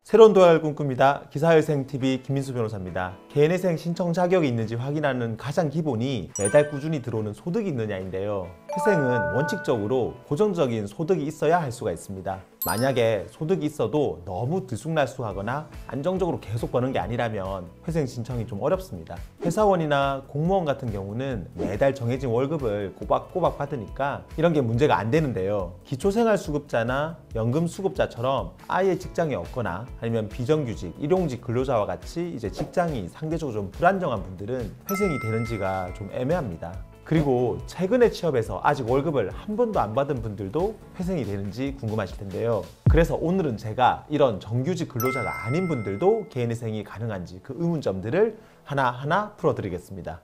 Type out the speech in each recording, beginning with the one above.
새로운 도약을 꿈꿉니다. 기사회생TV 김민수 변호사입니다. 개인회생 신청 자격이 있는지 확인하는 가장 기본이 매달 꾸준히 들어오는 소득이 있느냐인데요. 회생은 원칙적으로 고정적인 소득이 있어야 할 수가 있습니다. 만약에 소득이 있어도 너무 들쑥날쑥하거나 안정적으로 계속 버는 게 아니라면 회생 신청이 좀 어렵습니다. 회사원이나 공무원 같은 경우는 매달 정해진 월급을 꼬박꼬박 받으니까 이런 게 문제가 안 되는데요. 기초생활수급자나 연금수급자처럼 아예 직장이 없거나 아니면 비정규직, 일용직 근로자와 같이 이제 직장이 상대적으로 좀 불안정한 분들은 회생이 되는지가 좀 애매합니다. 그리고 최근에 취업해서 아직 월급을 한 번도 안 받은 분들도 회생이 되는지 궁금하실 텐데요. 그래서 오늘은 제가 이런 정규직 근로자가 아닌 분들도 개인회생이 가능한지 그 의문점들을 하나하나 풀어드리겠습니다.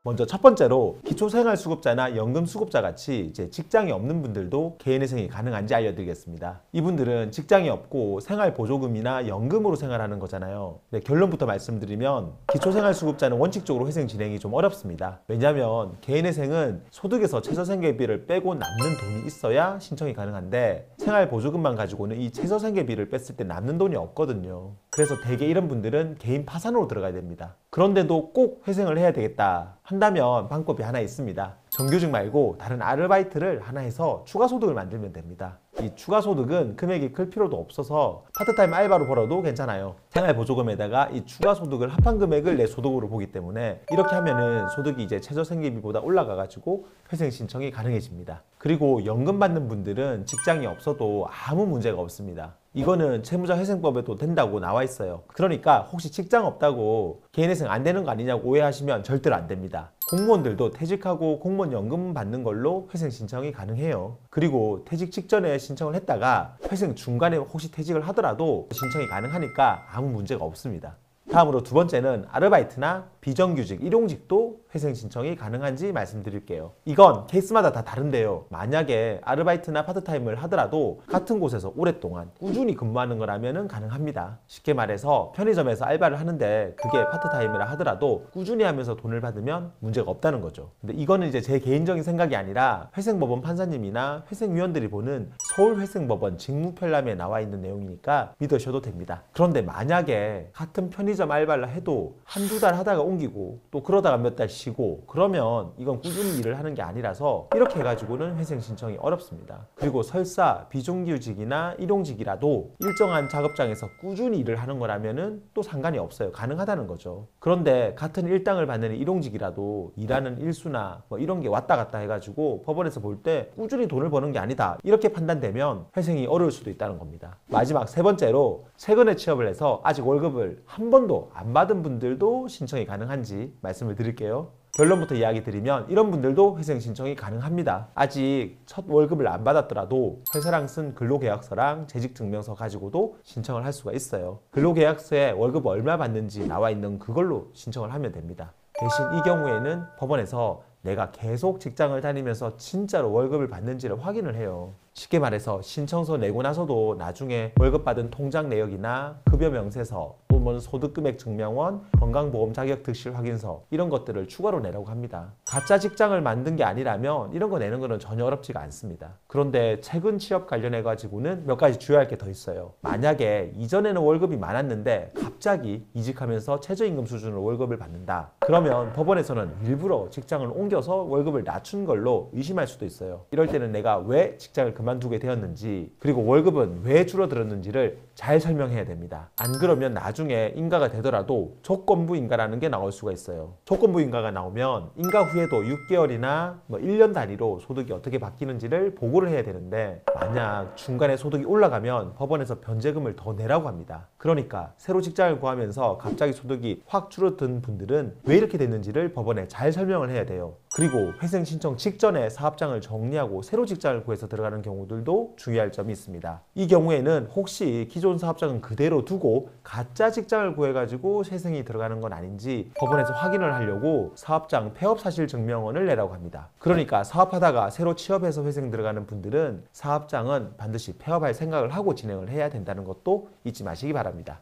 먼저 첫 번째로 기초생활수급자나 연금수급자 같이 이제 직장이 없는 분들도 개인회생이 가능한지 알려드리겠습니다. 이분들은 직장이 없고 생활보조금이나 연금으로 생활하는 거잖아요. 네, 결론부터 말씀드리면 기초생활수급자는 원칙적으로 회생 진행이 좀 어렵습니다. 왜냐하면 개인회생은 소득에서 최저생계비를 빼고 남는 돈이 있어야 신청이 가능한데 생활보조금만 가지고는 이 최저생계비를 뺐을 때 남는 돈이 없거든요. 그래서 대개 이런 분들은 개인 파산으로 들어가야 됩니다. 그런데도 꼭 회생을 해야 되겠다 한다면 방법이 하나 있습니다. 정규직 말고 다른 아르바이트를 하나 해서 추가소득을 만들면 됩니다. 이 추가소득은 금액이 클 필요도 없어서 파트타임 알바로 벌어도 괜찮아요. 생활보조금에다가 이 추가소득을 합한 금액을 내 소득으로 보기 때문에 이렇게 하면은 소득이 이제 최저생계비보다 올라가가지고 회생 신청이 가능해집니다. 그리고 연금 받는 분들은 직장이 없어도 아무 문제가 없습니다. 이거는 채무자회생법에도 된다고 나와 있어요. 그러니까 혹시 직장 없다고 개인회생 안 되는 거 아니냐고 오해하시면 절대로 안 됩니다. 공무원들도 퇴직하고 공무원 연금 받는 걸로 회생 신청이 가능해요. 그리고 퇴직 직전에 신청을 했다가 회생 중간에 혹시 퇴직을 하더라도 신청이 가능하니까 아무 문제가 없습니다. 다음으로 두 번째는 아르바이트나 비정규직, 일용직도 회생 신청이 가능한지 말씀드릴게요. 이건 케이스마다 다 다른데요. 만약에 아르바이트나 파트타임을 하더라도 같은 곳에서 오랫동안 꾸준히 근무하는 거라면 가능합니다. 쉽게 말해서 편의점에서 알바를 하는데 그게 파트타임이라 하더라도 꾸준히 하면서 돈을 받으면 문제가 없다는 거죠. 근데 이거는 이제 제 개인적인 생각이 아니라 회생법원 판사님이나 회생위원들이 보는 서울회생법원 직무편람에 나와 있는 내용이니까 믿으셔도 됩니다. 그런데 만약에 같은 편의점 알바를 해도 한두 달 하다가 옮기고 또 그러다가 몇 달 쉬고 그러면 이건 꾸준히 일을 하는 게 아니라서 이렇게 해가지고는 회생 신청이 어렵습니다. 그리고 설사 비정규직이나 일용직이라도 일정한 작업장에서 꾸준히 일을 하는 거라면은 또 상관이 없어요. 가능하다는 거죠. 그런데 같은 일당을 받는 일용직이라도 일하는 일수나 뭐 이런 게 왔다 갔다 해가지고 법원에서 볼 때 꾸준히 돈을 버는 게 아니다 이렇게 판단되면 회생이 어려울 수도 있다는 겁니다. 마지막 세 번째로 최근에 취업을 해서 아직 월급을 한 번도 안 받은 분들도 신청이 가능한지 말씀을 드릴게요. 결론부터 이야기 드리면 이런 분들도 회생 신청이 가능합니다. 아직 첫 월급을 안 받았더라도 회사랑 쓴 근로계약서랑 재직증명서 가지고도 신청을 할 수가 있어요. 근로계약서에 월급 얼마 받는지 나와 있는 그걸로 신청을 하면 됩니다. 대신 이 경우에는 법원에서 내가 계속 직장을 다니면서 진짜로 월급을 받는지를 확인을 해요. 쉽게 말해서 신청서 내고 나서도 나중에 월급 받은 통장 내역이나 급여 명세서 또는 소득금액 증명원, 건강보험 자격 득실 확인서 이런 것들을 추가로 내라고 합니다. 가짜 직장을 만든 게 아니라면 이런 거 내는 거는 전혀 어렵지가 않습니다. 그런데 최근 취업 관련해 가지고는 몇 가지 주의할 게 더 있어요. 만약에 이전에는 월급이 많았는데 갑자기 이직하면서 최저임금 수준으로 월급을 받는다. 그러면 법원에서는 일부러 직장을 옮겨서 월급을 낮춘 걸로 의심할 수도 있어요. 이럴 때는 내가 왜 직장을 그만두게 되었는지 그리고 월급은 왜 줄어들었는지를 잘 설명해야 됩니다. 안 그러면 나중에 인가가 되더라도 조건부 인가라는 게 나올 수가 있어요. 조건부 인가가 나오면 인가 후에도 6개월이나 1년 단위로 소득이 어떻게 바뀌는지를 보고를 해야 되는데 만약 중간에 소득이 올라가면 법원에서 변제금을 더 내라고 합니다. 그러니까 새로 직장을 구하면서 갑자기 소득이 확 줄어든 분들은 왜 이렇게 됐는지를 법원에 잘 설명을 해야 돼요. 그리고 회생 신청 직전에 사업장을 정리하고 새로 직장을 구해서 들어가는 경우들도 주의할 점이 있습니다. 이 경우에는 혹시 기존 사업장은 그대로 두고 가짜 직장을 구해가지고 회생이 들어가는 건 아닌지 법원에서 확인을 하려고 사업장 폐업 사실 증명원을 내라고 합니다. 그러니까 사업하다가 새로 취업해서 회생 들어가는 분들은 사업장은 반드시 폐업할 생각을 하고 진행을 해야 된다는 것도 잊지 마시기 바랍니다.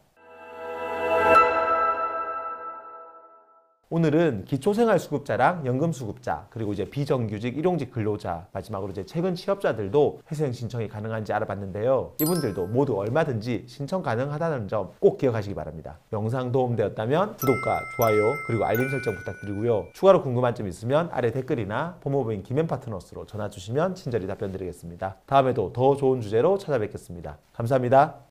오늘은 기초생활수급자랑 연금수급자, 그리고 이제 비정규직 일용직 근로자, 마지막으로 이제 최근 취업자들도 회생 신청이 가능한지 알아봤는데요. 이분들도 모두 얼마든지 신청 가능하다는 점 꼭 기억하시기 바랍니다. 영상 도움되었다면 구독과 좋아요 그리고 알림 설정 부탁드리고요. 추가로 궁금한 점 있으면 아래 댓글이나 법무부인 김앤파트너스로 전화 주시면 친절히 답변 드리겠습니다. 다음에도 더 좋은 주제로 찾아뵙겠습니다. 감사합니다.